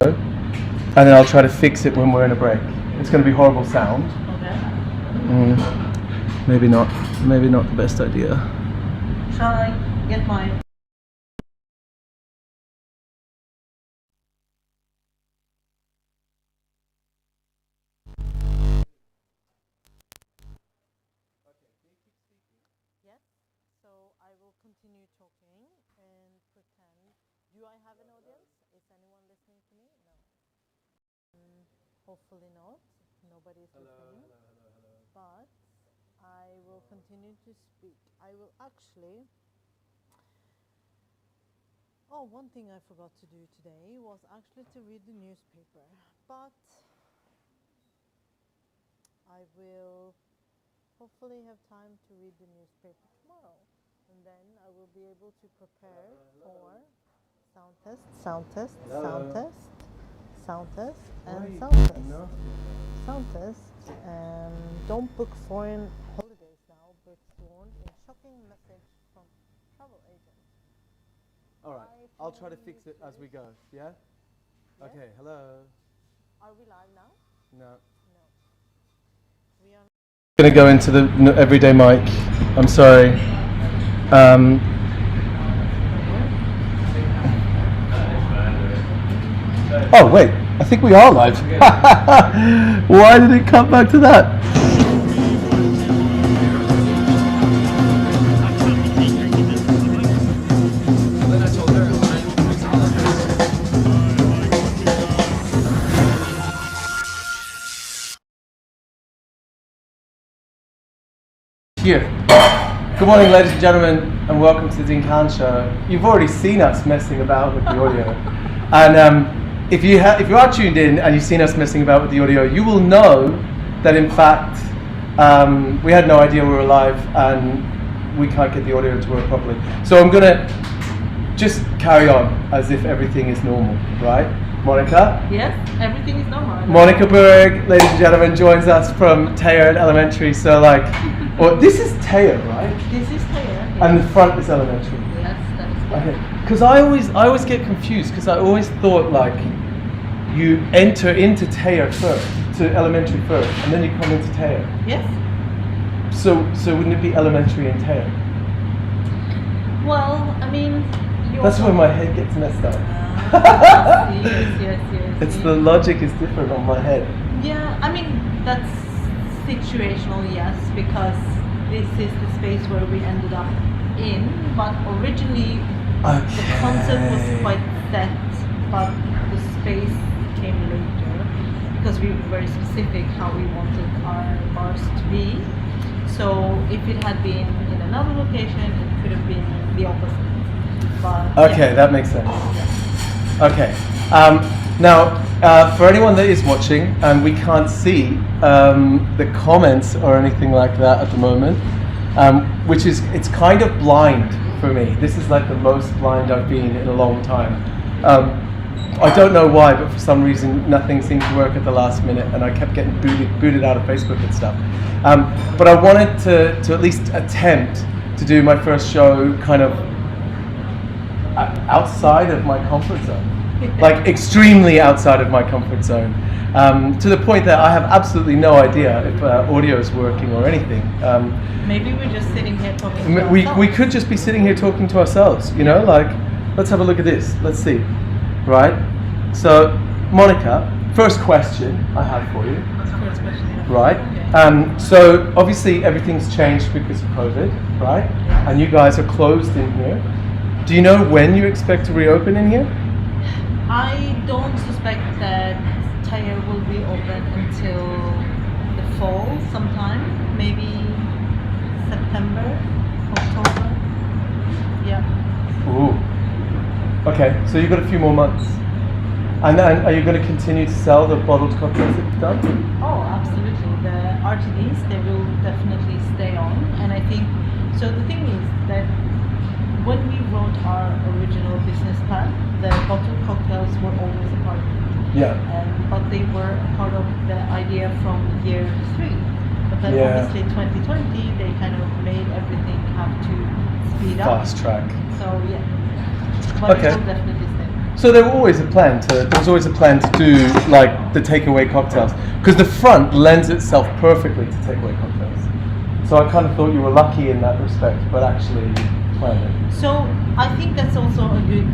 and then I'll try to fix it when we're in a break. It's going to be horrible sound. Okay. Maybe not the best idea. Shall I get my... Yes, so I will continue talking and pretend. Do I have an audience? Is anyone listening to me? No. Hopefully not. Nobody is listening. But I will continue to speak. I will actually... Oh, one thing I forgot to do today was actually to read the newspaper. But I will hopefully have time to read the newspaper tomorrow. And then I will be able to prepare for sound test, sound test, sound test, sound test, and sound test. Sound test. Don't book foreign holidays now, but warned in shocking message from travel agent. All right, I'll try to fix it as we go. Yeah? Yes? Okay. Hello. Are we live now? No. No. We are. I'm going to go into the everyday mic. I'm sorry. Oh wait, I think we are live. Why did it come back to that? Here. Good morning, ladies and gentlemen, and welcome to the Dean Khan Show. You've already seen us messing about with the audio, and if you are tuned in and you've seen us messing about with the audio, you will know that in fact we had no idea we were live and we can't get the audio to work properly. So I'm gonna just carry on as if everything is normal, right? Monica? Yes, everything is normal. Monica Berg, ladies and gentlemen, joins us from Tayer Elementary. So well, this is Tayer, right? This is Tayer. Yes. And the front is Elementary. Yes, that is correct. Okay, because I always get confused because I always thought like you enter into Tayer first, to Elementary first, and then you come into Tayer. Yes. So wouldn't it be Elementary and Tayer? Well, I mean, that's where my head gets messed up. Yes. It's the logic is different on my head. Yeah, I mean that's situational, yes, because this is the space where we ended up in, but originally the concept was quite set, but the space came later because we were very specific how we wanted our bars to be. So if it had been in another location, it could have been the opposite. But okay, yeah. That makes sense. Yeah. Okay. Now, for anyone that is watching, and we can't see the comments or anything like that at the moment, which is, it's kind of blind for me. This is like the most blind I've been in a long time. I don't know why, but for some reason nothing seemed to work at the last minute, and I kept getting booted out of Facebook and stuff. But I wanted to at least attempt to do my first show kind of outside of my comfort zone. Like extremely outside of my comfort zone, to the point that I have absolutely no idea if audio is working or anything. Maybe we're just sitting here talking to ourselves. We could just be sitting here talking to ourselves, you know, like, let's have a look at this, let's see, right? So, Monica, first question I have for you. That's the first question. Right, Okay. So obviously everything's changed because of COVID, right? Yes. And you guys are closed in here. Do you know when you expect to reopen in here? I don't suspect that Tayer will be open until the fall sometime, maybe September, October. Yeah. Ooh. Okay, so you've got a few more months. And then are you going to continue to sell the bottled cocktails that you've done? Oh, absolutely. The RTDs, they will definitely stay on. And I think, so the thing is that when we wrote our original business plan, the bottled cocktails were always a part of it. Yeah. But they were a part of the idea from year 3. But then obviously 2020, they kind of made everything have to speed up. Fast track. So yeah. But Okay. it will definitely stay. So there was always a plan to do like the takeaway cocktails because the front lends itself perfectly to takeaway cocktails. So I kind of thought you were lucky in that respect, but actually you planned it. So I think that's also a good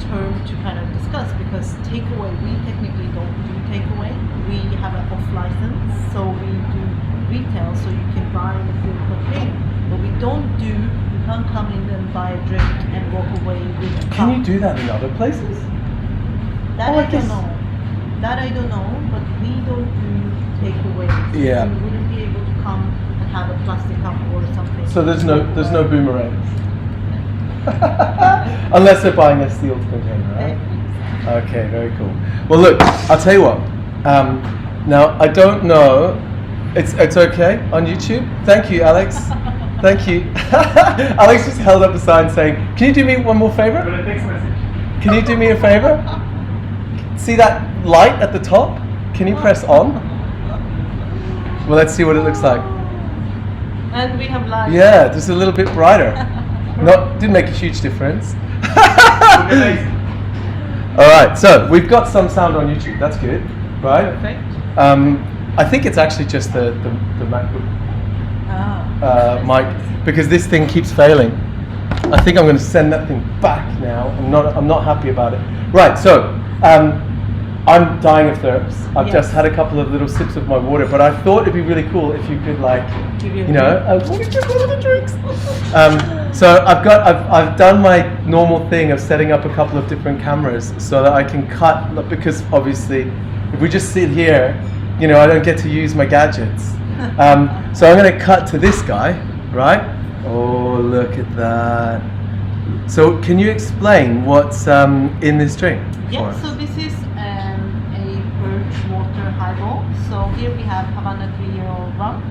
term to kind of discuss because takeaway, we technically don't do takeaway. We have an off license, so we do retail, so you can buy the full container. But we don't do, you can't come in and buy a drink and walk away with a cup. Can you do that in other places? That I don't know. That I don't know, but we don't do takeaway. Yeah. You wouldn't be able to come and have a plastic cup or something. So there's no boomerangs. Unless they're buying a sealed container, right? Okay, very cool. Well, look, I'll tell you what. Now I don't know. It's okay on YouTube. Thank you, Alex. Thank you. Alex just held up a sign saying, "Can you do me one more favor? Can you do me a favor? See that light at the top? Can you press on? Well, let's see what it looks like. And we have lights. Yeah, just a little bit brighter. Didn't make a huge difference. All right, so we've got some sound on YouTube. That's good, right? Perfect. I think it's actually just the MacBook mic because this thing keeps failing. I think I'm going to send that thing back now. I'm not happy about it. Right, so I'm dying of thirst. I've just had a couple of little sips of my water, but I thought it'd be really cool if you could let me drink one of the drinks. So I've done my normal thing of setting up a couple of different cameras so that I can cut, because obviously if we just sit here, I don't get to use my gadgets. So I'm going to cut to this guy, right? Oh, look at that. So can you explain what's in this drink? Yeah, so this is a birch water highball. So here we have Havana 3-year-old rum,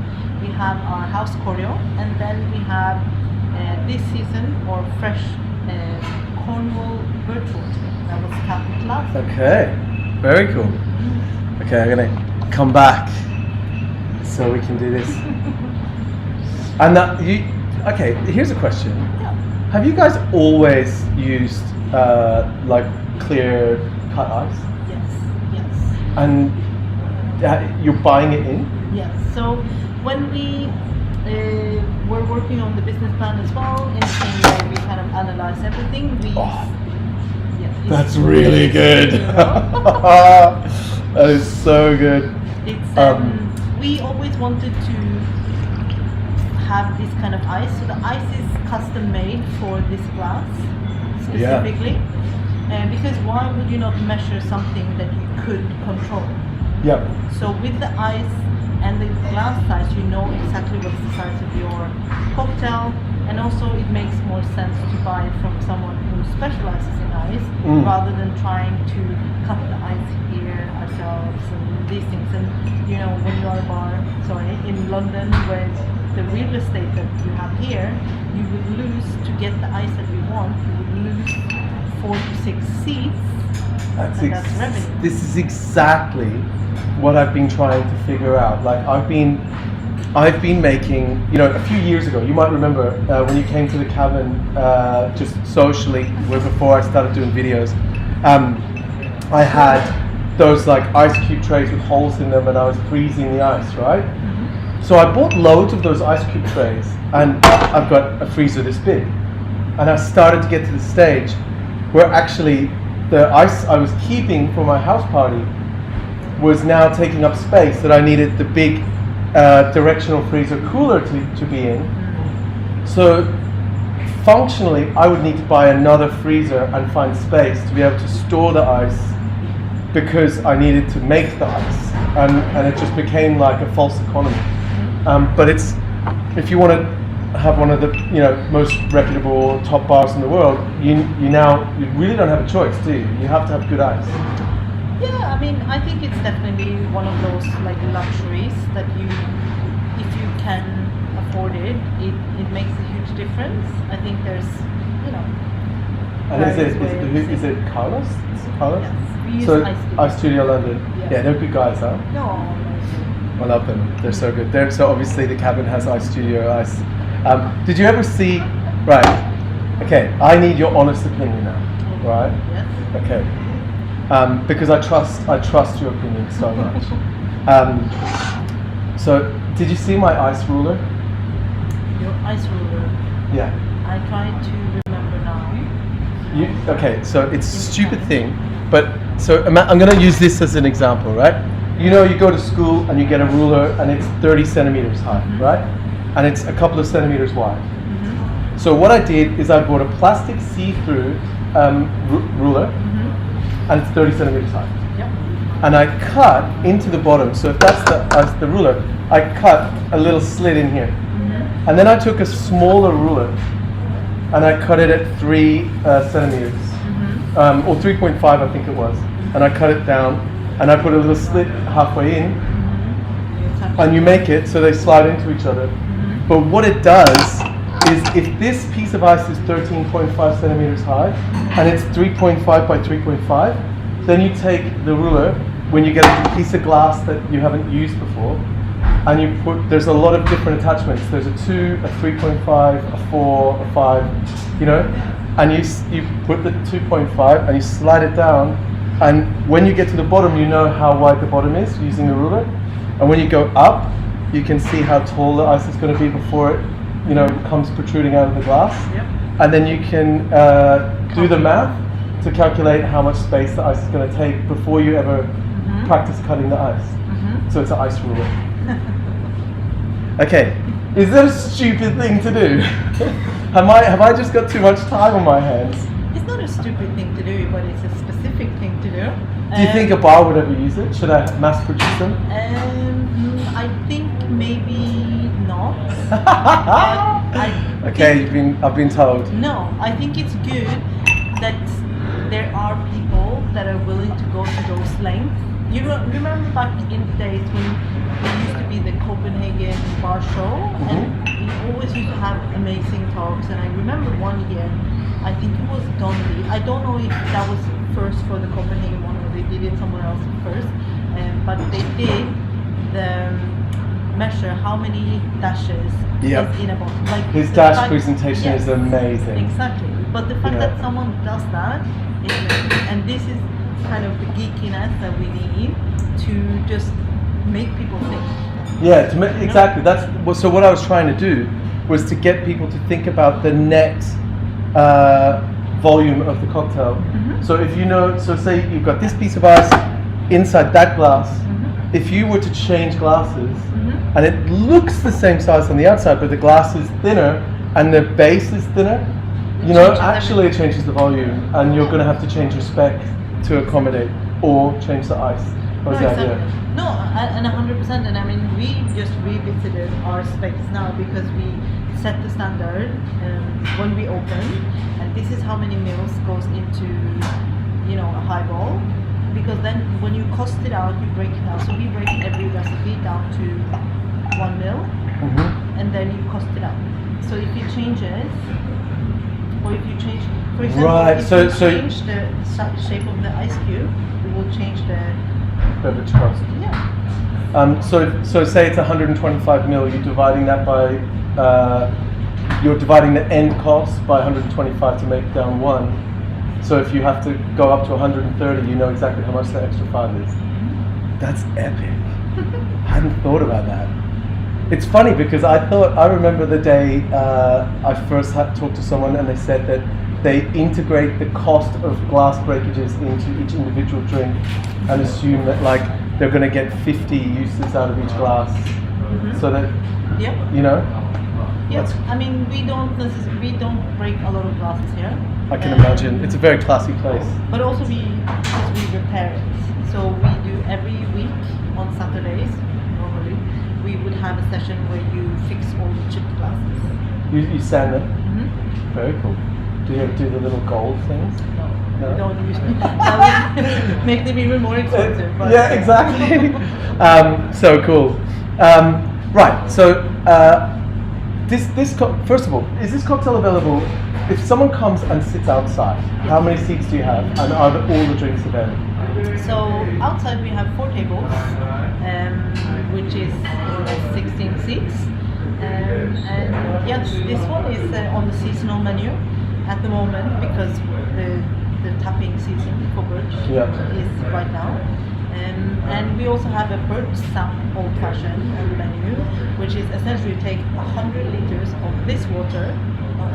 we have our house Choreo, and then we have this season or fresh Cornwall birch water that was capped last. Okay, very cool. Okay, I'm gonna come back so we can do this. And okay, here's a question. Yeah. Have you guys always used like clear cut ice? Yes. And you're buying it in? Yes. So when we were working on the business plan as well, in the same way we kind of analyze everything. That's really good. That is so good. It's we always wanted to have this kind of ice. So the ice is custom made for this glass specifically. Because why would you not measure something that you could control? Yeah. So with the ice and the glass size, you know exactly what's the size of your cocktail, and also it makes more sense to buy it from someone who specializes in ice rather than trying to cut the ice here ourselves and these things. And when you are a bar, in London, where the real estate that you have here, you would lose, to get the ice that you want, you would lose 4 to 6 seats. That's revenue. This is exactly what I've been trying to figure out. Like I've been making, a few years ago, you might remember when you came to the cabin just socially, before I started doing videos, I had those like ice cube trays with holes in them and I was freezing the ice, right? Mm-hmm. So I bought loads of those ice cube trays and I've got a freezer this big. And I started to get to the stage where actually the ice I was keeping for my house party was now taking up space that I needed the big directional freezer cooler to be in. So functionally, I would need to buy another freezer and find space to be able to store the ice because I needed to make the ice, and it just became like a false economy. But if you want to have one of the most reputable top bars in the world, you really don't have a choice, do you? You have to have good ice. Yeah, I mean, I think it's definitely one of those like luxuries that if you can afford it, it makes a huge difference. I think there's, And is it Carlos? Carlos? Yes, we use Ice Studio London. Yeah, they're good guys, huh? No. I love them. They're so good. So obviously the cabin has Ice Studio ice. Did you ever see? Right. Okay, I need your honest opinion now, right? Yes. Okay, because I trust your opinion so much. So, did you see my ice ruler? Your ice ruler. Yeah. I try to remember now. Okay, so it's a stupid thing, but so I'm going to use this as an example, right? You know, you go to school and you get a ruler and it's 30 centimeters high, right? And it's a couple of centimeters wide. So what I did is I bought a plastic see-through ruler, and it's 30 centimeters high. Yep. And I cut into the bottom. So if that's the ruler, I cut a little slit in here. And then I took a smaller ruler and I cut it at 3 centimeters, or 3.5 I think it was. And I cut it down and I put a little slit halfway in, and you make it so they slide into each other. But what it does is, if this piece of ice is 13.5 centimeters high and it's 3.5 by 3.5, then you take the ruler, when you get a piece of glass that you haven't used before, and you put, there's a lot of different attachments. There's a 2, a 3.5, a 4, a 5, you know, and you put the 2.5 and you slide it down, and when you get to the bottom, you know how wide the bottom is using the ruler, and when you go up, you can see how tall the ice is going to be before it, you know, comes protruding out of the glass. Yep. And then you can do the math to calculate how much space the ice is going to take before you ever practice cutting the ice. So it's an ice ruler. Okay, is that a stupid thing to do? have I just got too much time on my hands? It's not a stupid thing to do, but it's a specific thing to do. Do you think a bar would ever use it? Should I mass produce them? I think maybe not. Okay, I've been told. No, I think it's good that there are people that are willing to go to those lengths. You remember back in the days when there used to be the Copenhagen bar show, and we always used to have amazing talks. And I remember one year, I think it was Dundee. I don't know if that was first for the Copenhagen one or they did it somewhere else first, but they did the measure how many dashes is in a bottle. Like his dash presentation is amazing. Exactly, but the fact that someone does that is amazing, and this is kind of the geekiness that we need to just make people think. Yeah, exactly. That's so. What I was trying to do was to get people to think about the net volume of the cocktail. So if you know, so say you've got this piece of ice inside that glass. If you were to change glasses, and it looks the same size on the outside, but the glass is thinner and the base is thinner, you know, actually it changes the volume, and you're going to have to change your spec to accommodate, or change the ice. What's the idea? No, and 100%. And I mean, we just revisited our specs now because we set the standard when we open, and this is how many mils goes into, you know, a highball. Because then when you cost it out, you break it down. So we break every recipe down to 1 mil, and then you cost it out. So if you change it, or if you change, for example, if you change the shape of the ice cube, it will change the beverage cost. Yeah. So say it's 125 mil. You're dividing that by you're dividing the end cost by 125 to make down 1. So if you have to go up to 130, you know exactly how much the extra 5 is. That's epic. I hadn't thought about that. It's funny because I remember the day I first had talked to someone and they said that they integrate the cost of glass breakages into each individual drink and assume that like they're going to get 50 uses out of each glass. So that, you know? Yeah, I mean, we don't break a lot of glasses here. I can imagine. It's a very classy place. But also we repair it. So we do every week on Saturdays, normally, we would have a session where you fix all the chipped glasses. You sand them? Very cool. Do you ever do the little gold things? No? We don't usually. That would make them even more expensive. But yeah, exactly. So cool. Right, so first of all, is this cocktail available? If someone comes and sits outside, how many seats do you have, and are all the drinks available? So outside we have 4 tables, which is 16 seats, and yes, this one is on the seasonal menu. at the moment, because the tapping season for birch is right now. And we also have a birch sap old fashioned on the menu, which is essentially take 100 liters of this water,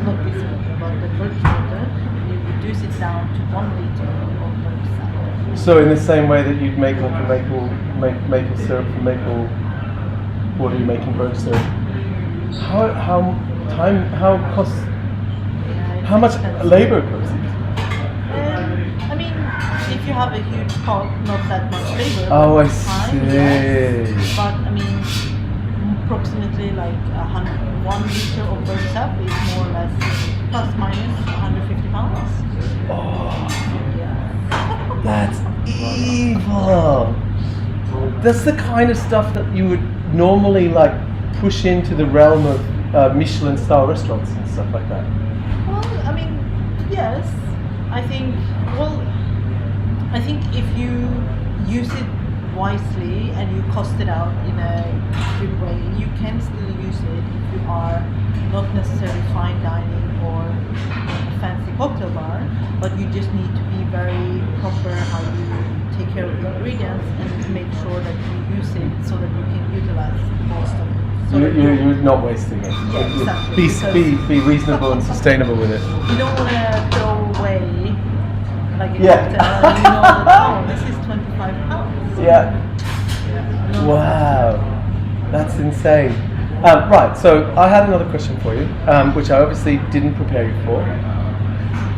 not this water, but the birch water, and you reduce it down to 1 liter of birch sap. So in the same way that you'd make like a maple syrup from maple, what are you making birch syrup? How much labor goes into it? I mean, if you have a huge pot, not that much labor. Oh, but I see. Yes. But I mean, approximately like 1 liter of birch sap is more or less plus minus 150 pounds. Oh, Yeah. that's evil. That's the kind of stuff that you would normally like push into the realm of Michelin-style restaurants and stuff like that. Well, I mean, yes. I think if you use it wisely and you cost it out in a good way, you can still use it if you are not necessarily fine dining or a fancy cocktail bar, but you just need to be very proper how you take care of the ingredients and make sure that you use it so that you can utilize most of it. So You're not wasting it. Yeah, exactly. Be reasonable and sustainable with it. You don't want to throw away like a Yeah. cocktail and you know that, oh, this is 25 pounds. Yeah. No. Wow, that's insane. Right, so I had another question for you, which I obviously didn't prepare you for.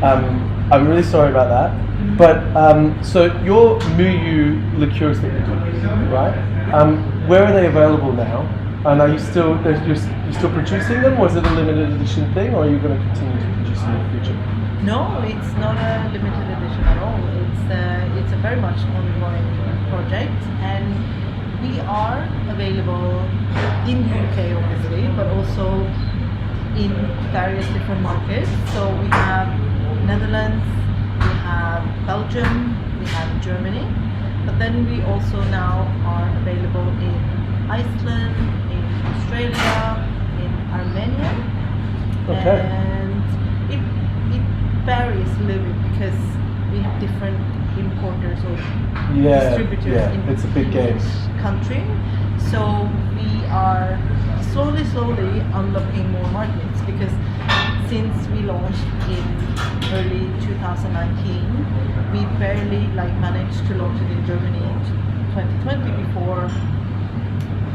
I'm really sorry about that. But so your Muyu liqueurs that you do, right? Where are they available now? And are you still you're still producing them, or is it a limited edition thing, or are you going to continue to produce them in the future? No, it's not a limited edition at all. It's a very much ongoing project, and we are available in UK obviously, but also in various different markets. So we have Netherlands, we have Belgium, we have Germany, but then we also now are available in Iceland, in Australia, in Armenia. Okay. And it varies a little bit because we have different importers or distributors in it's a big game. each country. So we are slowly unlocking more markets, because since we launched in early 2019, we barely managed to launch it in Germany in 2020 before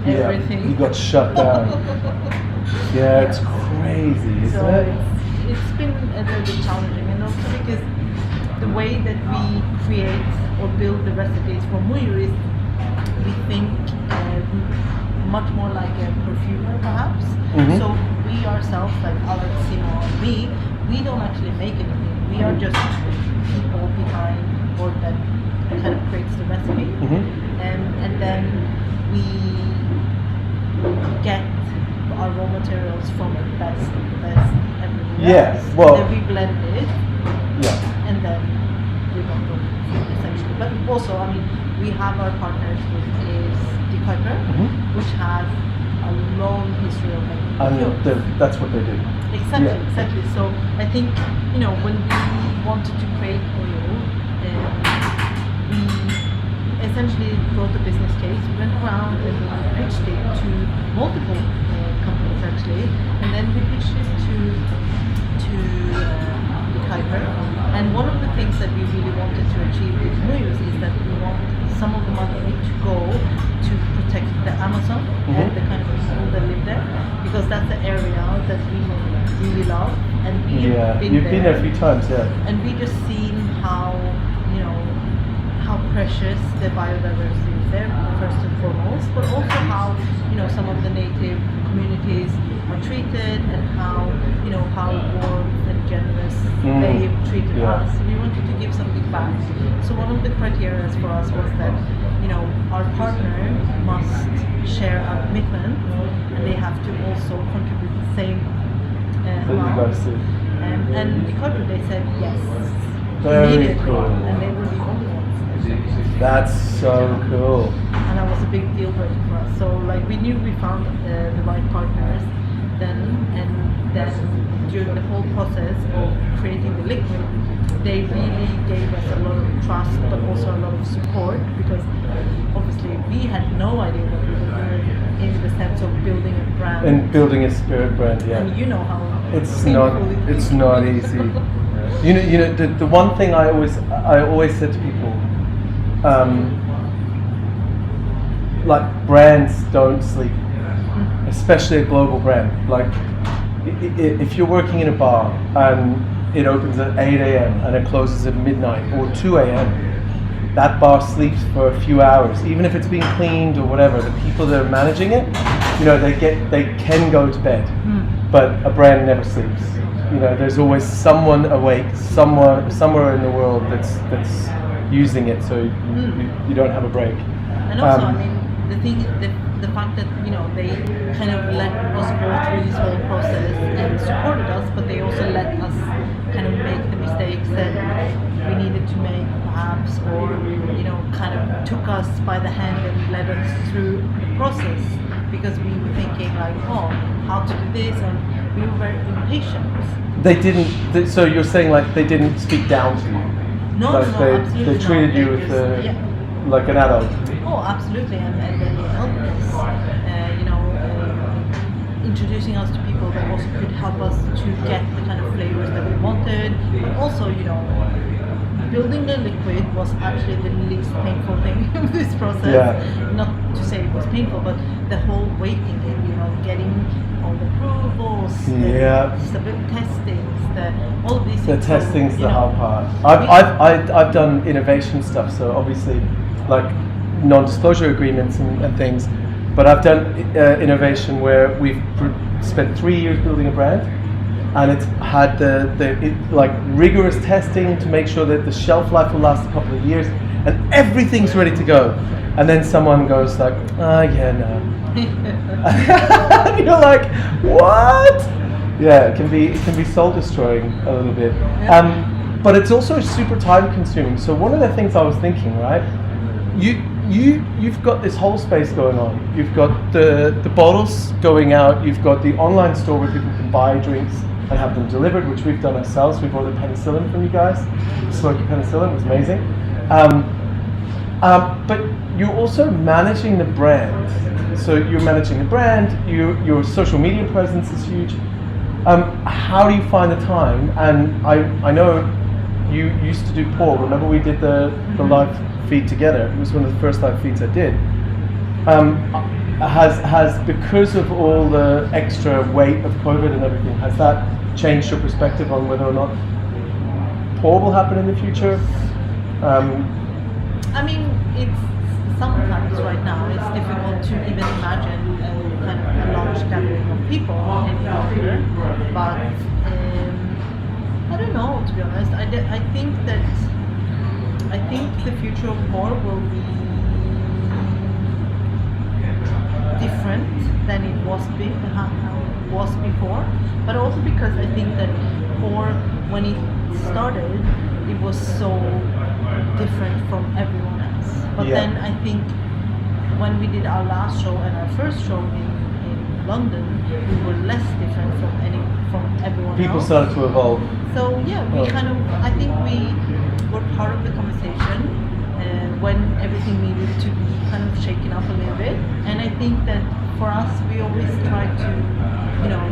everything. You got shut down. Yeah, it's crazy, isn't So it? it's been a little bit challenging, and also because the way that we create or build the recipes for Muyu is, we think much more like a perfumer perhaps. Mhm. So we ourselves, like Alex, Simon, and me, we don't actually make anything. We are just people behind board that kind of creates the recipe. And then we get our raw materials from the best everywhere. Yeah, else. well- And then we blend it, Yeah. and then we bottle essentially. But also, I mean, we have our partners, which is the Kuiper, which has a long history of making liqueurs. That's what they do. Exactly, Yeah. exactly. So I think, when we wanted to create oil, we essentially wrote a business case. We went around and we pitched it to multiple companies actually, and then we pitched it to the Kuiper. And one of the things that we really wanted to achieve with Muyus is that we want some of the money to go to protect the Amazon and the kind of people that live there, because that's the area that we really love, and we've You've been there a few times, yeah. and we just seen how precious the biodiversity is there, first and foremost, but also how some of the native communities are treated, and how warm and generous they've treated us. We wanted to give something back. So one of the criteria for us was that our partner must share our commitment, and they have to also contribute the same That you amount. guys do. And because they said yes, Very immediately, cool. and they were the only ones. That's so cool. And that was a big deal breaker for us. So we knew we found the right partners, then, and then during the whole process of creating the liquid, they really gave us a lot of trust, but also a lot of support, because obviously we had no idea what we were doing in the sense of building a brand. And building a spirit brand, yeah. And you know how it's painful not easy. You know the one thing I always said to people, like, brands don't sleep, especially a global brand. Like, if you're working in a bar and it opens at 8 a.m. and it closes at midnight or 2 a.m., that bar sleeps for a few hours, even if it's being cleaned or whatever. The people that are managing it, you know, they can go to bed, but a brand never sleeps. You know, there's always someone awake, somewhere in the world that's using it, so you don't have a break. And also, I mean, the fact that, you know, they kind of let us go through this whole process and supported us, but they also let us kind of make the mistakes that we needed to make, perhaps, or, you know, kind of took us by the hand and led us through the process, because we were thinking like, oh, how to do this, and we were very impatient. They didn't. So you're saying, like, they didn't speak down to you? No, like no, absolutely they treated not. you with like an adult. Oh, absolutely, and they helped us, introducing us to people that also could help us to get the kind of flavors that we wanted, but also, you know, building the liquid was actually the least painful thing in this process. Yeah. Not to say it was painful, but the whole waiting game, you know, getting all the approvals, the stability testings, all of these things. The testing's the hard part. I've done innovation stuff, so obviously, like, non-disclosure agreements and things, but I've done innovation where we've spent 3 years building a brand, and it's had like rigorous testing to make sure that the shelf life will last a couple of years, and everything's ready to go, and then someone goes like, yeah, no. And you're like, what? Yeah, it can be soul destroying a little bit. But it's also super time consuming. So one of the things I was thinking, right? You've got this whole space going on. You've got the bottles going out. You've got the online store where people can buy drinks and have them delivered, which we've done ourselves. We bought the penicillin from you guys. Smoky penicillin was amazing. But you're also managing the brand. So you're managing the brand. Your social media presence is huge. How do you find the time? And I know you used to do Paul. Remember we did the live feed together. It was one of the first live feeds I did. Has because of all the extra weight of COVID and everything, has that changed your perspective on whether or not Paul will happen in the future? I mean, it's sometimes right now it's difficult to even imagine kind of a large gathering of people any longer. But I don't know, to be honest. I think the future of Paul will be different than it was before, but also because I think that Paul, when it started, it was so different from everyone else. But then I think when we did our last show and our first show in London, we were less different from everyone People else. started to evolve. So yeah, I think we were part of the conversation when everything needed to be kind of shaken up a little bit. And I think that for us, we always try to, you know,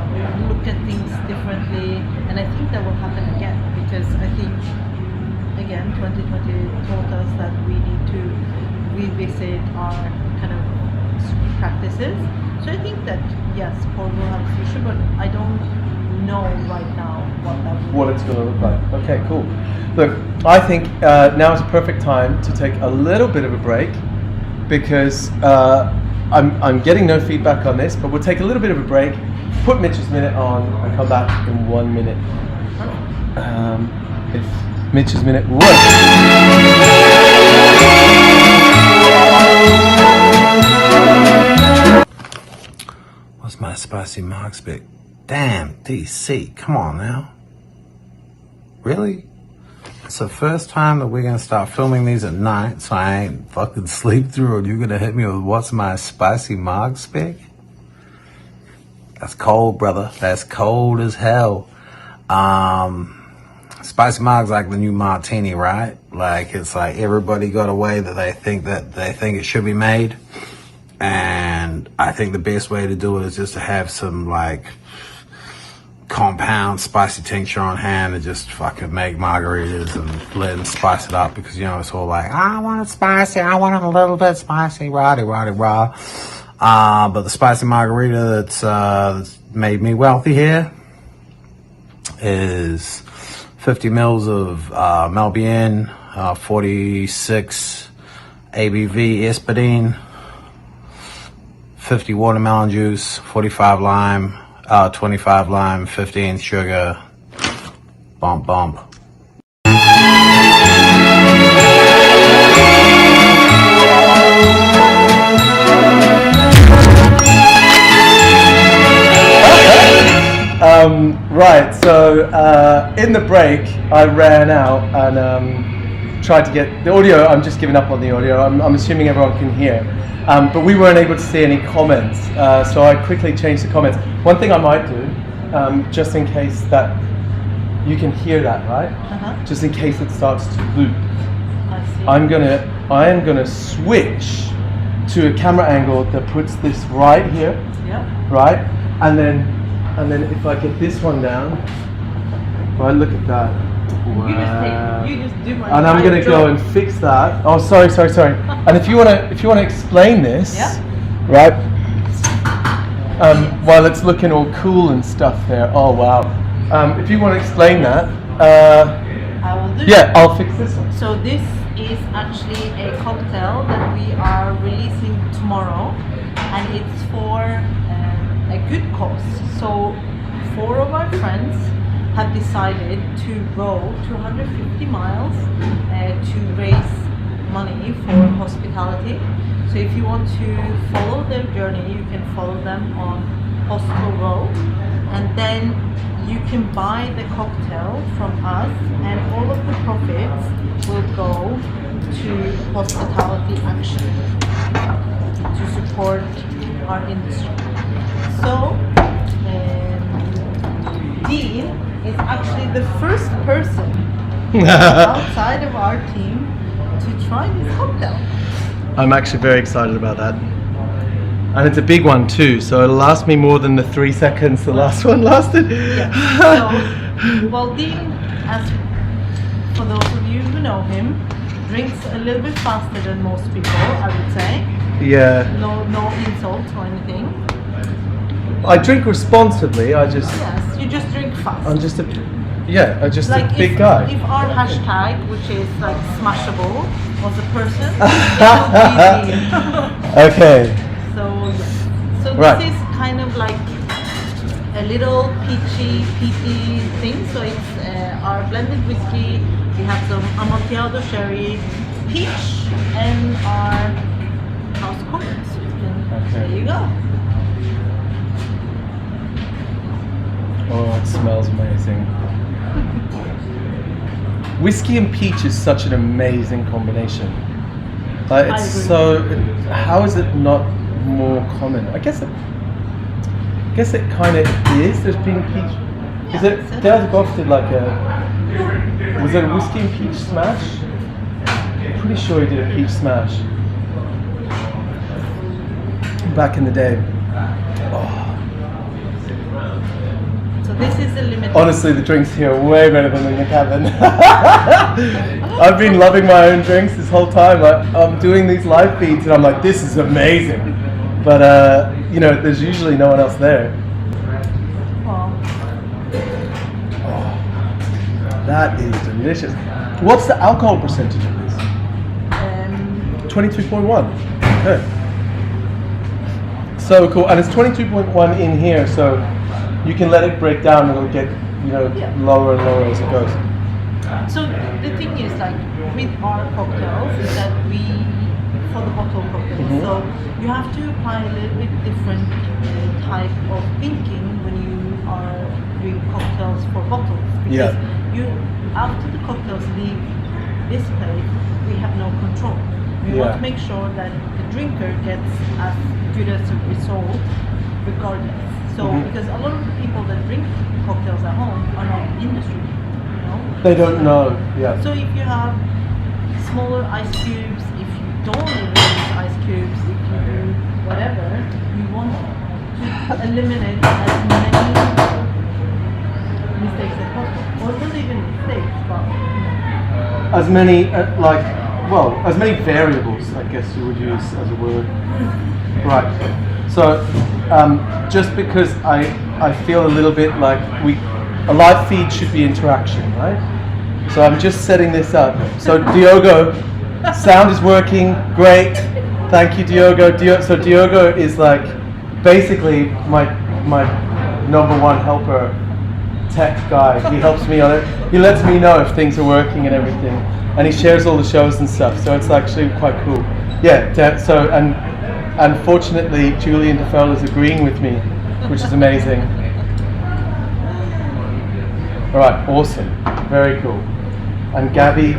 look at things differently. And I think that will happen again, because I think, again, 2020 taught us that we need to revisit our kind of practices. So I think that, yes, Paul will have a future, but I don't know right now what it's going to look like. Okay, cool. Look, I think now is a perfect time to take a little bit of a break, because I'm getting no feedback on this, but we'll take a little bit of a break, put Mitch's Minute on, and come back in 1 minute. If Mitch's Minute works. What's my spicy Mark's pick? Damn, DC, come on now. Really? It's the first time that we're gonna start filming these at night, so I ain't fucking sleep through, or you're gonna hit me with what's my spicy Mark's pick? That's cold, brother. That's cold as hell. Spicy Mog's like the new martini, right? Like, it's like everybody got a way that they think it should be made. And I think the best way to do it is just to have some like compound spicy tincture on hand and just fucking make margaritas and let them spice it up, because, you know, it's all like, I want it spicy, I want it a little bit spicy, rah. But the spicy margarita that's made me wealthy here is 50 mils of Melbian, 46 ABV Espadine, 50 watermelon juice, 45 lime, 25 lime, 15 sugar, bump. Right, so in the break I ran out and tried to get the audio. I'm just giving up on the audio. I'm assuming everyone can hear. But we weren't able to see any comments, so I quickly changed the comments. One thing I might do, just in case that you can hear that, right? Just in case it starts to loop. I see. I am gonna switch to a camera angle that puts this right here, right? And then if I get this one down, right, look at that. Wow. You just do my And I'm gonna go and fix that. Oh, sorry. And if you wanna explain this, right? While it's looking all cool and stuff there. Oh wow. If you want to explain that, I will do. Yeah, I'll fix this one. So this is actually a cocktail that we are releasing tomorrow, and it's for a good cause. So 4 of our friends have decided to row 250 miles to raise money for hospitality. So if you want to follow their journey, you can follow them on Hostel Row, and then you can buy the cocktail from us, and all of the profits will go to hospitality action to support our industry. So Dean is actually the first person outside of our team to try this cocktail. I'm actually very excited about that. And it's a big one too, so it'll last me more than the 3 seconds the last one lasted. Yeah. So, well, Dean, as for those of you who know him, drinks a little bit faster than most people, I would say. Yeah. No insult or anything. I drink responsibly. Yes, you just drink fast. I'm just a like a big guy. If our hashtag, which is like smashable, was a person, it would be Dean. Okay. So Right. This is kind of like a little peaty thing. So it's our blended whiskey. We have some Amontillado sherry, peach, and our house cooked. So there you go. Oh, it smells amazing. Whiskey and peach is such an amazing combination. Like, it's how is it not more common? I guess it kind of is. There's been peach. Is it? Dad Goff did like was it a whiskey and peach smash? I'm pretty sure he did a peach smash back in the day. Oh. So this is a limited. Honestly, the drinks here are way better than in the cabin. I've been loving my own drinks this whole time. I'm doing these live feeds and I'm like, this is amazing. But you know, there's usually no one else there. Wow. Oh, that is delicious. What's the alcohol percentage of this? 22.1. Okay. So cool, and it's 22.1 in here, so you can let it break down and it'll get, lower and lower as it goes. So the thing is, like with our cocktails, is that for the bottle cocktails, so you have to apply a little bit different type of thinking when you are doing cocktails for bottles. Because after the cocktails leave this place, we have no control. We want to make sure that the drinker gets as good as a result regardless. So because a lot of the people that drink cocktails at home are not industry, you know. They don't know. Yeah. So if you have smaller ice cubes, if you don't even use ice cubes, if you do whatever, you want to eliminate as many mistakes as possible. Or not even mistakes, but As many as many variables, I guess you would use as a word. Right. So just because I feel a little bit like a live feed should be interaction, right? So I'm just setting this up. So Diogo, sound is working, great. Thank you, Diogo. So Diogo is like basically my number one helper, tech guy. He helps me on it. He lets me know if things are working and everything, and he shares all the shows and stuff. So it's actually quite cool. Yeah. So and fortunately, Julian DeFell is agreeing with me, which is amazing. All right, awesome, very cool. And Gabby,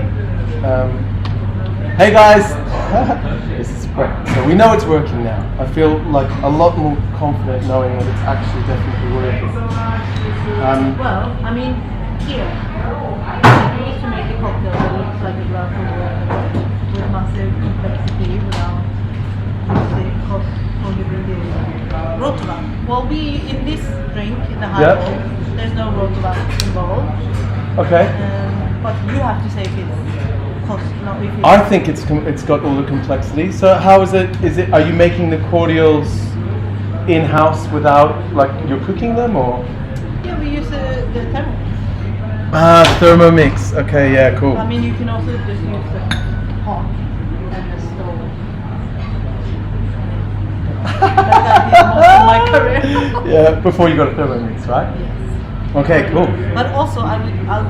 hey guys, this is great. So we know it's working now. I feel like a lot more confident knowing that it's actually definitely working. well, I mean, here, I used to make a cocktail that looks like a glass of water with massive complexity without using rotula. Well, in this drink, in the highball, there's no rotula involved. Okay. But you have to say if it's cost, not if it's... I think it's got all the complexity. So how is it? Are you making the cordials in-house without, like, you're cooking them, or? Yeah, we use the Thermomix. Thermomix. Okay, yeah, cool. I mean, you can also just use the pot and the stove. That I did most of my career. Yeah, before you got a Thermomix, right? Yes. Okay, cool. But also, I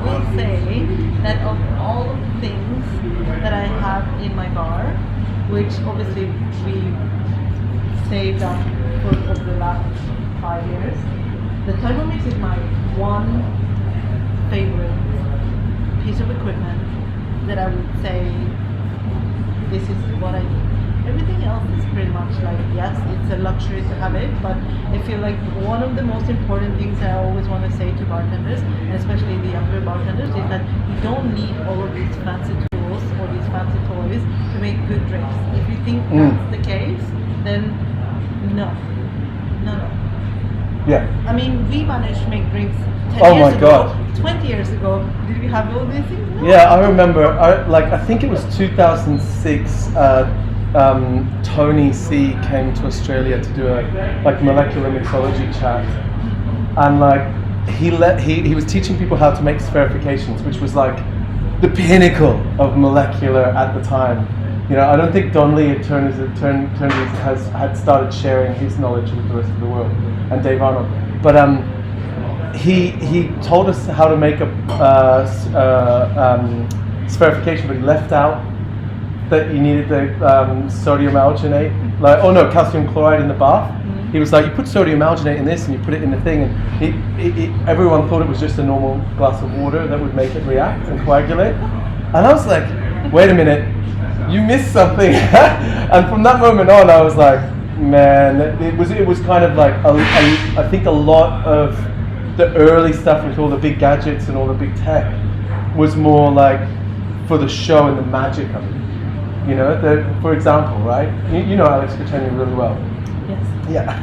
will say that of all of the things that I have in my bar, which obviously we saved up for over the last 5 years, the Thermomix is my one favorite piece of equipment that I would say this is what I need. Everything else is pretty much like, yes, it's a luxury to have it, but I feel like one of the most important things I always want to say to bartenders, and especially the younger bartenders, is that you don't need all of these fancy tools or these fancy toys to make good drinks. If you think that's the case, then no. Yeah. I mean, we managed to make drinks 10 Oh years my ago, God. 20 years ago. Did we have all these things? No. Yeah, I remember. I think it was 2006. Tony C came to Australia to do a molecular mixology chat, and he was teaching people how to make spherifications, which was like the pinnacle of molecular at the time. You know, I don't think Don Lee had started sharing his knowledge with the rest of the world, and Dave Arnold. But he told us how to make a spherification, but he left out that you needed the sodium alginate, calcium chloride in the bath. Mm-hmm. He was like, you put sodium alginate in this and you put it in the thing, and everyone thought it was just a normal glass of water that would make it react and coagulate. And I was like, wait a minute, you missed something. And from that moment on, I was like, man, it was kind of like I think a lot of the early stuff with all the big gadgets and all the big tech was more like for the show and the magic of it. You know, for example, right? You know Alex Kacheni really well. Yes. Yeah.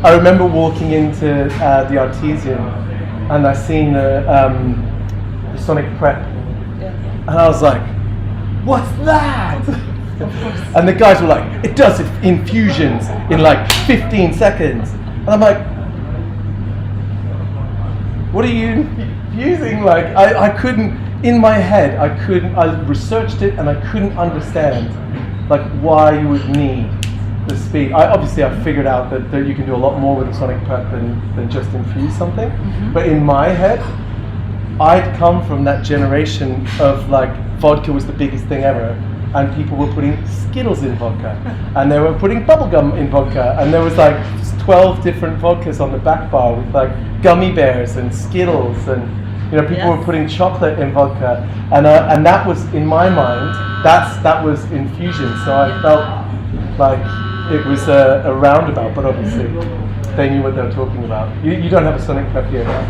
I remember walking into the Artesian, and I seen the Sonic Prep, and I was like, "What's that?" And the guys were like, "It does infusions in like 15 seconds," and I'm like, "What are you infusing?" Like, I couldn't. In my head, I researched it and I couldn't understand like why you would need the speed. I figured out that you can do a lot more with a Sonic Prep than just infuse something. Mm-hmm. But in my head, I'd come from that generation of like vodka was the biggest thing ever, and people were putting Skittles in vodka, and they were putting bubblegum in vodka, and there was like 12 different vodkas on the back bar with like gummy bears and Skittles, and you know, people were putting chocolate in vodka, and that was, in my mind, that was infusion. So I felt like it was a roundabout, but obviously they knew what they were talking about. You don't have a sonic prep here, right?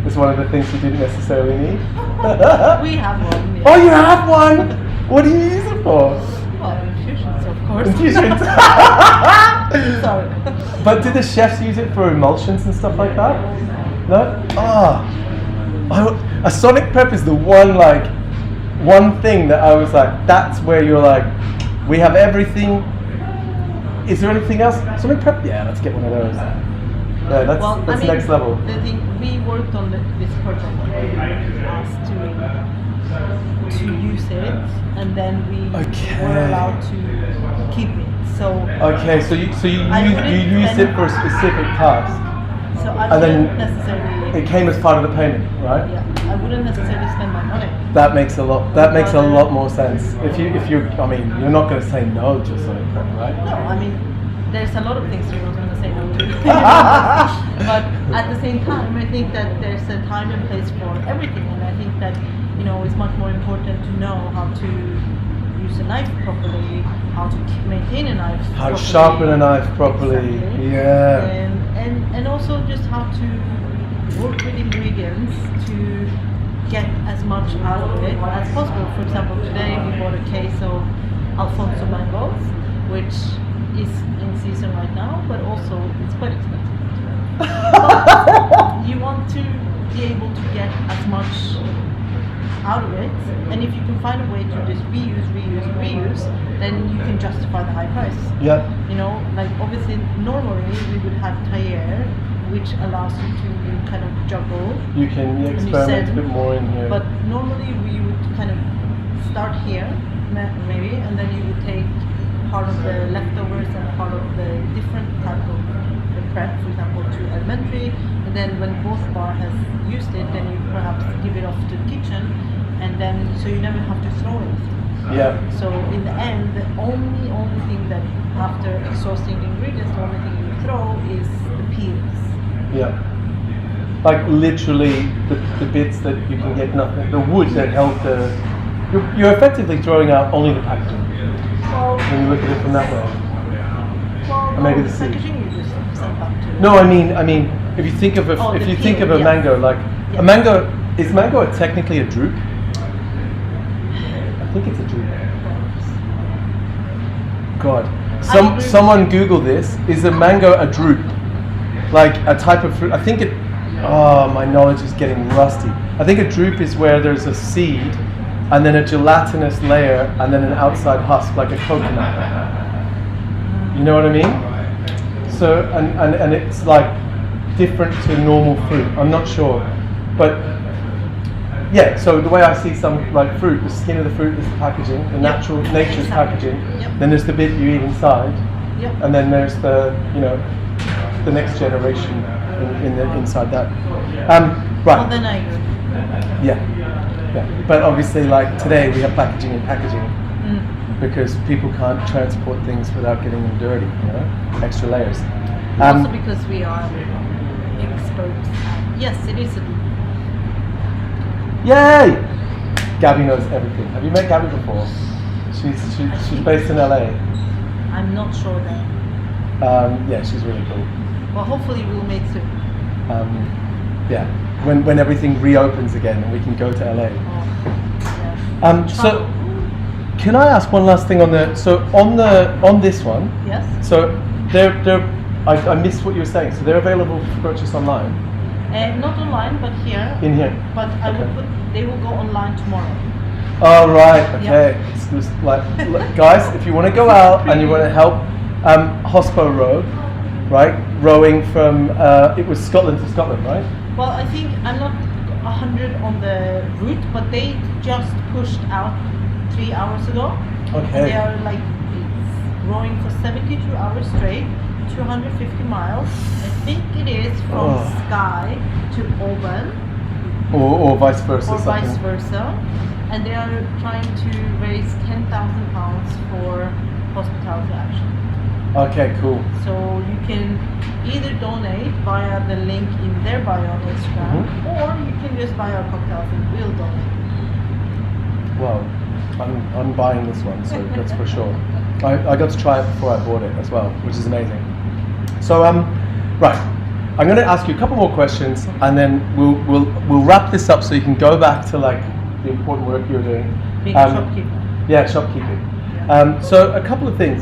It's one of the things you didn't necessarily need. We have one. Yeah. Oh, you have one? What do you use it for? Well, infusions, of course. Infusions. Sorry. But do the chefs use it for emulsions and stuff like that? No? A sonic prep is the one thing that I was like, that's where you're like, we have everything. Is there anything else? Sonic prep? Yeah, let's get one of those. Yeah, that's next level. The thing, we worked on this project. We were asked to use it, and then we were allowed to keep it. So so you used it for a specific task. So I And then wouldn't necessarily. It came as part of the payment, right? Yeah, I wouldn't necessarily spend my money. That makes a lot more sense. If you I mean, you're not going to say no to sonic prep, right? No, I mean, there's a lot of things you're not going to say no to. But at the same time, I think that there's a time and place for everything, and I think that it's much more important to know how to use a knife properly, how to maintain a knife, how to sharpen a knife properly. Exactly. Yeah. And also just how to work with ingredients to get as much out of it as possible. For example, today we bought a case of Alfonso mangoes, which is in season right now, but also it's quite expensive. But you want to be able to get as much out of it, and if you can find a way to just reuse, then you can justify the high price. Yeah. Like obviously normally we would have Tayer, which allows you to kind of juggle. You can experiment a bit more in here. But normally we would kind of start here, maybe, and then you would take part of the leftovers and part of the different type of prep, for example, to Elementary, and then when both bar has used it, then you perhaps give it off to the kitchen, and then so you never have to throw anything. Yeah. So in the end, the only thing that after exhausting the ingredients, the only thing you throw is the peels. Yeah. Like literally the bits that you can get nothing, the wood that held the. You're effectively throwing out only the packaging. Well, when you look at it from that way. Well, maybe the the seed. packaging you just send back to. No, I mean, if you think of a yes. mango, like Yes. a mango, is mango technically a drupe? I think it's a drupe. God, someone Google this. Is a mango a drupe? Like a type of fruit? I think it. Oh, my knowledge is getting rusty. I think a drupe is where there's a seed, and then a gelatinous layer, and then an outside husk, like a coconut. You know what I mean? So, and it's like different to normal fruit. I'm not sure, but yeah. So the way I see some like fruit, the skin of the fruit is the packaging, the nature's packaging. Yep. Then there's the bit you eat inside, Yep. and then there's the the next generation inside that. Right. Well, then I agree. Yeah. But obviously, like today, we have packaging and packaging because people can't transport things without getting them dirty. Extra layers. Also because we are experts. Yes, it is. Yay! Gabby knows everything. Have you met Gabby before? She's based in LA. I'm not sure that. Yeah, she's really cool. Well, hopefully we'll meet soon. Yeah, when everything reopens again and we can go to LA. Yeah. So, can I ask one last thing on this one? Yes. So I missed what you were saying. So they're available for purchase online. Not online, but here. In here. But they will go online tomorrow. Oh right, okay. Yep. It's just like, look, guys, if you want to go out and you want to help Hospo Road, right? Rowing from it was Scotland to Scotland, right? Well, I think I'm not 100 on the route, but they just pushed out 3 hours ago. Okay. And they are like rowing for 72 hours straight, 250 miles. I think it is from Skye to Oban. Or vice versa. Or vice versa. And they are trying to raise £10,000 for hospitality action. Okay, cool. So you can either donate via the link in their bio on Instagram, or you can just buy our cocktails and we'll donate. Well, I'm buying this one, so that's for sure. I got to try it before I bought it as well, which is amazing. So Right. I'm going to ask you a couple more questions, and then we'll wrap this up so you can go back to like the important work you're doing. Being a shopkeeper. Yeah, shopkeeping. Yeah. So a couple of things.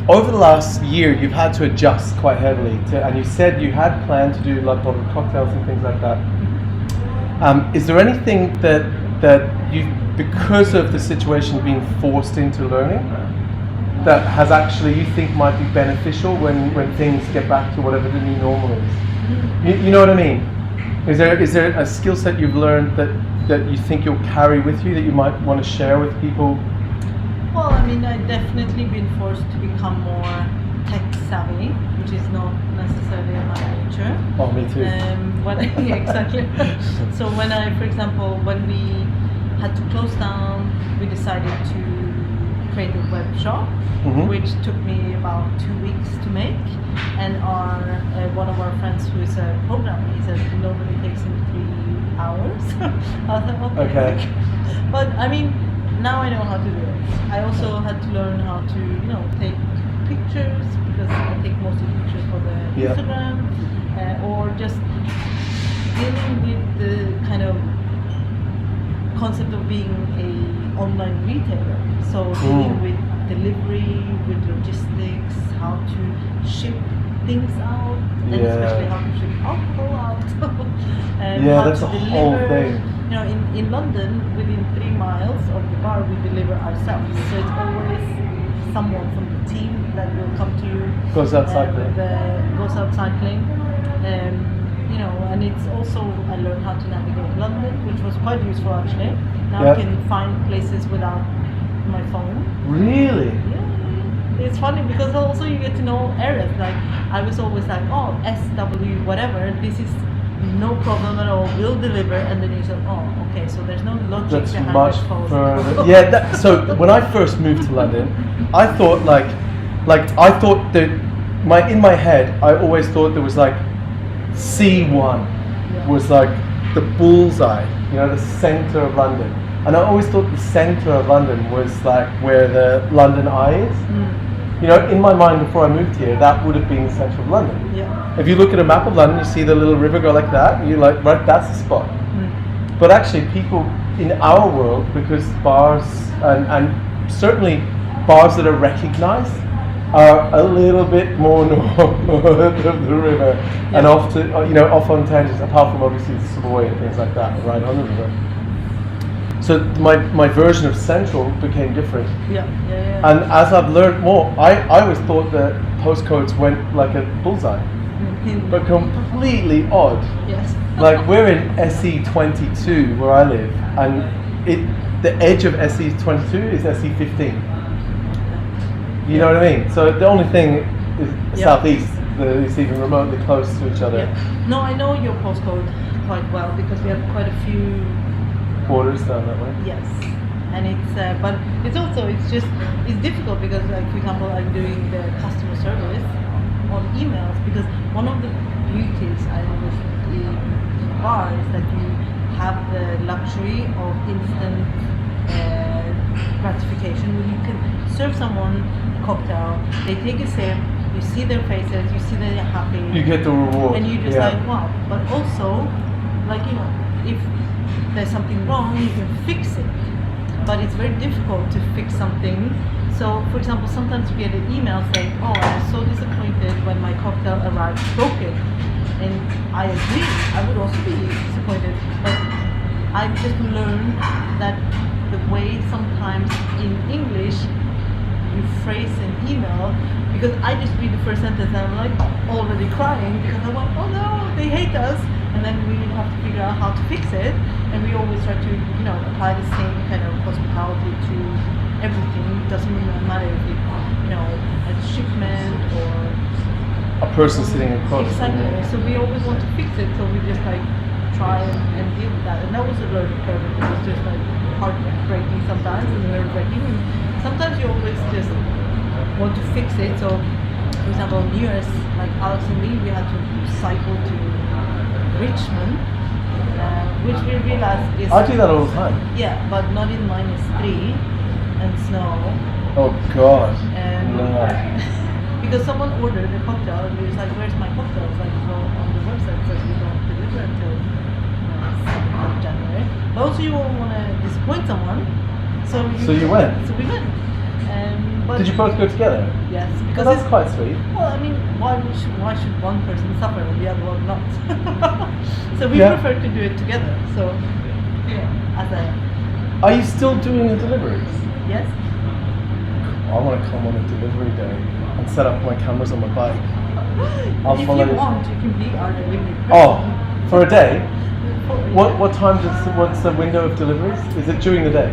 Over the last year, you've had to adjust quite heavily, and you said you had planned to do like bottled cocktails and things like that. Is there anything that you, because of the situation, being forced into learning, that has actually you think might be beneficial when things get back to whatever the new normal is? You know what I mean? Is there a skill set you've learned that you think you'll carry with you that you might want to share with people? Well, I mean, I've definitely been forced to become more tech savvy, which is not necessarily in my nature. Oh, me too. Yeah, exactly. So for example, when we had to close down, we decided to create a web shop, which took me about 2 weeks to make. And one of our friends who is a programmer, he said it normally takes him 3 hours. I thought, okay. But I mean, now I know how to do it. I also had to learn how to, take pictures, because I take most of the pictures for the Instagram, or just dealing with the kind of concept of being a online retailer. So dealing with delivery, with logistics, how to ship things out, and especially how to ship alcohol out. And how that's to a whole thing. In London, within 3 miles of the bar, we deliver ourselves. So it's always someone from the team that will come to you. Goes out cycling. Goes out cycling. And it's also, I learned how to navigate London, which was quite useful actually. Now I can find places without my phone. Really? Yeah. It's funny because also you get to know areas. Like I was always like, oh, SW whatever, this is no problem at all, we'll deliver, and then you say, oh, okay, so there's no logic That's behind much this post. further. So when I first moved to London, I thought in my head I always thought there was like C1 was like the bullseye, the center of London, and I always thought the center of London was like where the London Eye is. In my mind before I moved here, that would have been the center of London. Yeah. If you look at a map of London, you see the little river go like that, and you're like, right, that's the spot. But actually, people in our world, because bars and certainly bars that are recognized are a little bit more north of the river and off on tangents, apart from obviously the subway and things like that, right on the river. So my version of central became different. Yeah. And as I've learned more, I always thought that postcodes went like a bullseye, but completely odd. Yes. Like we're in SE22 where I live, and the edge of SE22 is SE15. You know what I mean? So the only thing is southeast that is even remotely close to each other. Yeah. No, I know your postcode quite well because we have quite a few borders down that way. Yes, and but it's difficult because, like, for example, I'm doing the customer service on emails, because one of the beauties I noticed in bar is that you have the luxury of instant gratification, where you can serve someone a cocktail, they take a sip, you see their faces, you see that they're happy, you get the reward, and you just like, wow. But also, like, if there's something wrong, you can fix it, but it's very difficult to fix something. So, for example, sometimes we get an email saying, oh, I was so disappointed when my cocktail arrived broken. And I agree, I would also be disappointed, but I've just learned that the way sometimes in English you phrase an email, because I just read the first sentence and I'm like already crying because I'm like, oh no, they hate us, and then we have to figure out how to fix it, and we always try to apply the same kind of hospitality to everything. It doesn't really matter if it's a shipment or a person sitting across. Exactly. So we always want to fix it, so we just like try and deal with that, and that was a learning curve. It was just like heartbreaking sometimes and nerve-wracking. Sometimes you always just want to fix it. So, for example, New Year's, like Alex and me, we had to cycle to Richmond, which we realized is. I do that all the time. Yeah, but not in -3 and snow. Oh God. And no. Because someone ordered a cocktail and he was like, "Where's my cocktail?" It's like, well, on the website it says we don't deliver until 7th of January. But also you won't want to disappoint someone, so you went? So we went. But Did you both go together? Yes, Well, because that's it's, quite sweet. well, I mean, why should one person suffer and the other one not? So we Yeah. prefer to do it together. So as a Are you still doing the deliveries? yes. I want to come on a delivery day and set up my cameras on my bike. I'll If follow you you. want, you can be our delivery person. Oh, for a day? What time what's the window of deliveries? Is it during the day?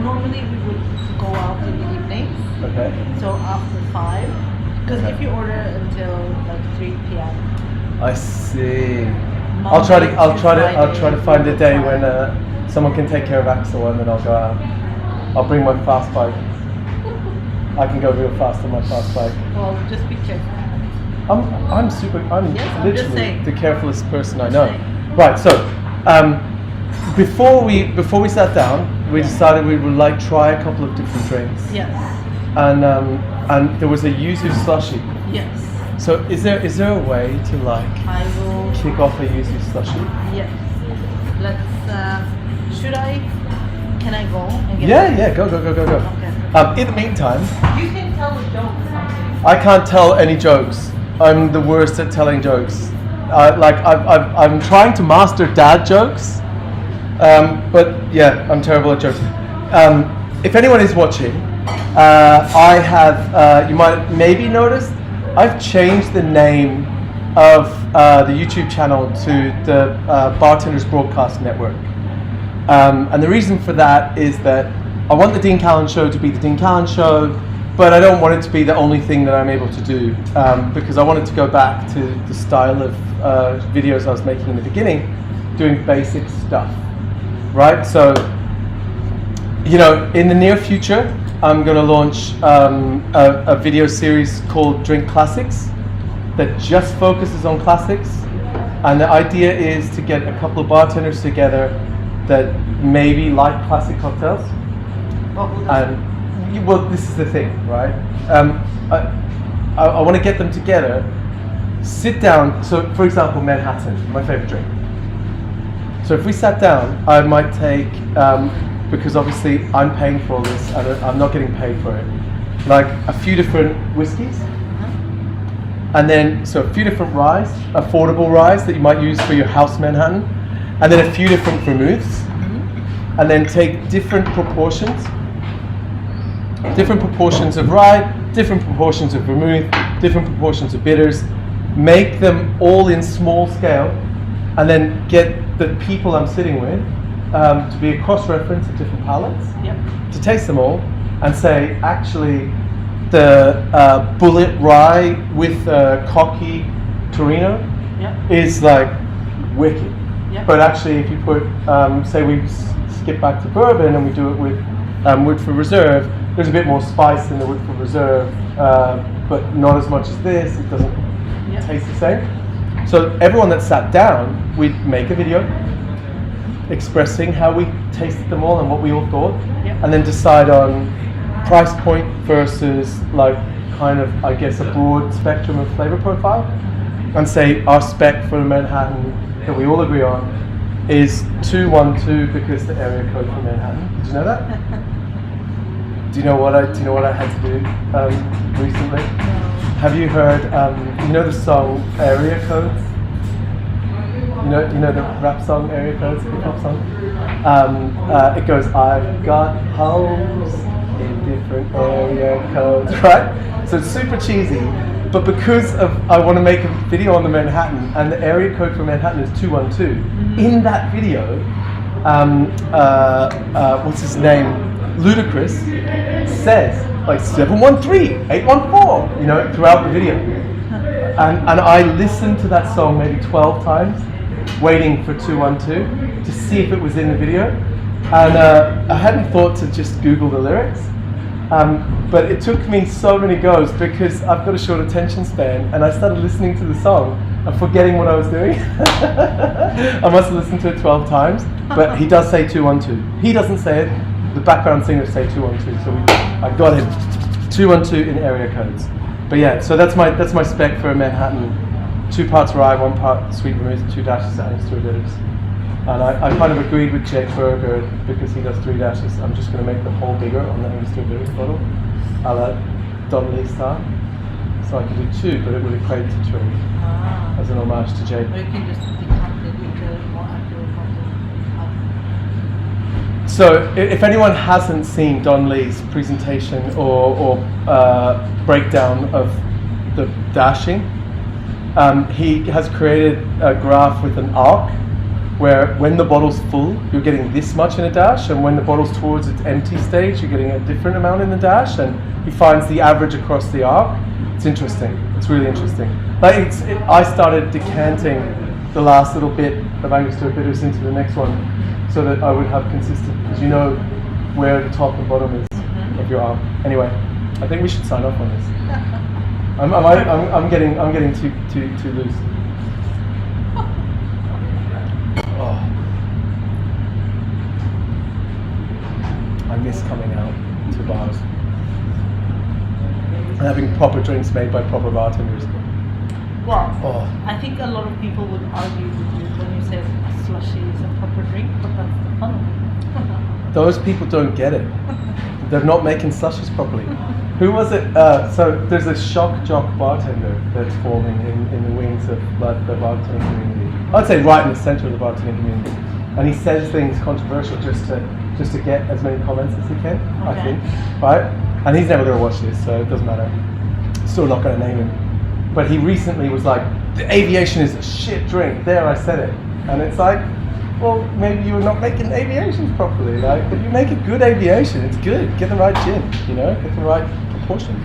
Normally we would go out in the evenings, Okay. so after 5. Because Okay. if you order until like 3 p.m. I see. Monday I'll try to Friday, find a day Friday. when someone can take care of Axel, and then I'll go out. I'll bring my fast bike. I can go real fast on my fast bike. Well, just be careful. I'm Yes, I'm just literally saying. the carefulest person I Just know. saying. Right, so before we sat down, we decided we would like try a couple of different drinks, Yes. and there was a yuzu slushie. Yes. So is there a way to like I will. kick off a yuzu slushie? Yes. Let's. Should I? Can I go and get? Yeah, go. Okay. In the meantime, You can tell the jokes. I can't tell any jokes. I'm the worst at telling jokes. I'm trying to master dad jokes, but yeah, I'm terrible at jokes. If anyone is watching, I have, you might maybe noticed, I've changed the name of the YouTube channel to the Bartenders Broadcast Network. And the reason for that is that I want the Dean Callan Show to be the Dean Callan Show, but I don't want it to be the only thing that I'm able to do, because I wanted to go back to the style of videos I was making in the beginning, doing basic stuff, right? So, you know, in the near future, I'm going to launch a video series called Drink Classics that just focuses on classics, and the idea is to get a couple of bartenders together that maybe like classic cocktails. And well, this is the thing, right? I want to get them together, sit down. So, for example, Manhattan, my favorite drink. So, if we sat down, I might take, because obviously I'm paying for all this, and I'm not getting paid for it, like a few different whiskies, and then so a few different ryes, affordable ryes that you might use for your house Manhattan, and then a few different vermouths, and then take different proportions of rye, different proportions of vermouth, different proportions of bitters, make them all in small scale, and then get the people I'm sitting with to be a cross-reference of different palates, to taste them all, and say, actually, the bullet rye with cocky Torino is like wicked. But actually, if you put, say we skip back to bourbon and we do it with Woodford Reserve, there's a bit more spice in the Woodford Reserve, but not as much as this. It doesn't taste the same. So everyone that sat down, we'd make a video expressing how we tasted them all and what we all thought, and then decide on price point versus like kind of, I guess, a broad spectrum of flavor profile, and say our spec for Manhattan that we all agree on is 212 because the area code for Manhattan. Did you know that? Do you know what I had to do recently? Have you heard? You know the song Area Codes? You know the rap song Area Codes, hip hop song. It goes, I've got homes in different area codes, right? So it's super cheesy, but because I want to make a video on the Manhattan, and the area code for Manhattan is 212. In that video, what's his name? Ludacris says like 713, 814, you know, throughout the video. And I listened to that song maybe 12 times, waiting for 212 to see if it was in the video. And I hadn't thought to just Google the lyrics, but it took me so many goes because I've got a short attention span, and I started listening to the song and forgetting what I was doing. I must have listened to it 12 times, but he does say 212. He doesn't say it, the background singers say 212, so I got him. 212 in area codes. But yeah, so that's my spec for a Manhattan. 2 parts rye, 1 part sweet vermouth, 2 dashes of angostura bitters. And I kind of agreed with Jake Berger because he does 3 dashes. I'm just going to make the hole bigger on the angostura bitters bottle, a la Don Lee style. So I can do 2, but it would equate to 3 as an homage to Jake. Or you can just decant it into a more accurate bottle. So if anyone hasn't seen Don Lee's presentation or breakdown of the dashing, he has created a graph with an arc where when the bottle's full, you're getting this much in a dash, and when the bottle's towards its empty stage, you're getting a different amount in the dash, and he finds the average across the arc. It's interesting. It's really interesting. Like I started decanting the last little bit of angostura bitters into the next one so that I would have consistent, because you know where the top and bottom is of your arc. Anyway, I think we should sign off on this. I'm getting too loose. Oh. I miss coming out to bars and having proper drinks made by proper bartenders. Well, I think a lot of people would argue with you when you say a slushie is a proper drink, but that's the fun of it. Those people don't get it. They're not making slushies properly. Who was it? So there's a shock jock bartender that's forming in the wings of like the bartending community. I'd say right in the center of the bartending community. And he says things controversial just to get as many comments as he can, I think. Right? And he's never going to watch this, so it doesn't matter. Still not going to name him. But he recently was like, the aviation is a shit drink. There, I said it. And it's like, well, maybe you're not making aviations properly. Like, if you make a good aviation, it's good. Get the right gin, you know, get the right proportion.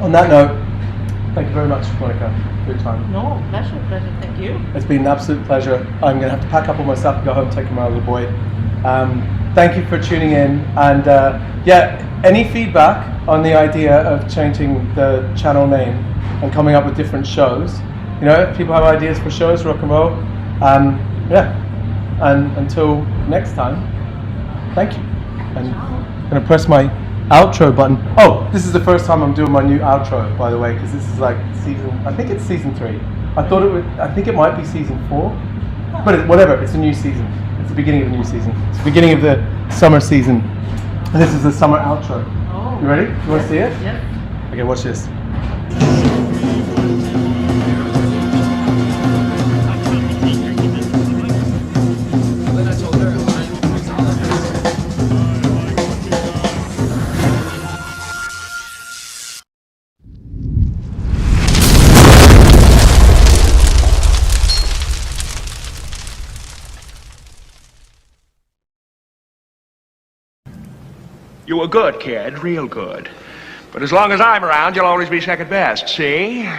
On that note, thank you very much, Monica, for your time. No, pleasure, thank you. It's been an absolute pleasure. I'm going to have to pack up all my stuff and go home, take my little boy. Thank you for tuning in. And yeah, any feedback on the idea of changing the channel name and coming up with different shows? You know, if people have ideas for shows, rock and roll. Yeah, and until next time, thank you. And I'm going to press my outro button. Oh, this is the first time I'm doing my new outro, by the way, because this is like I think it's season 3. I think it might be season 4, but whatever, it's a new season. It's the beginning of a new season. It's the beginning of the summer season. And this is the summer outro. Oh. You ready? You want to see it? Yes. Okay, watch this. You were good, kid, real good. But as long as I'm around, you'll always be second best, see?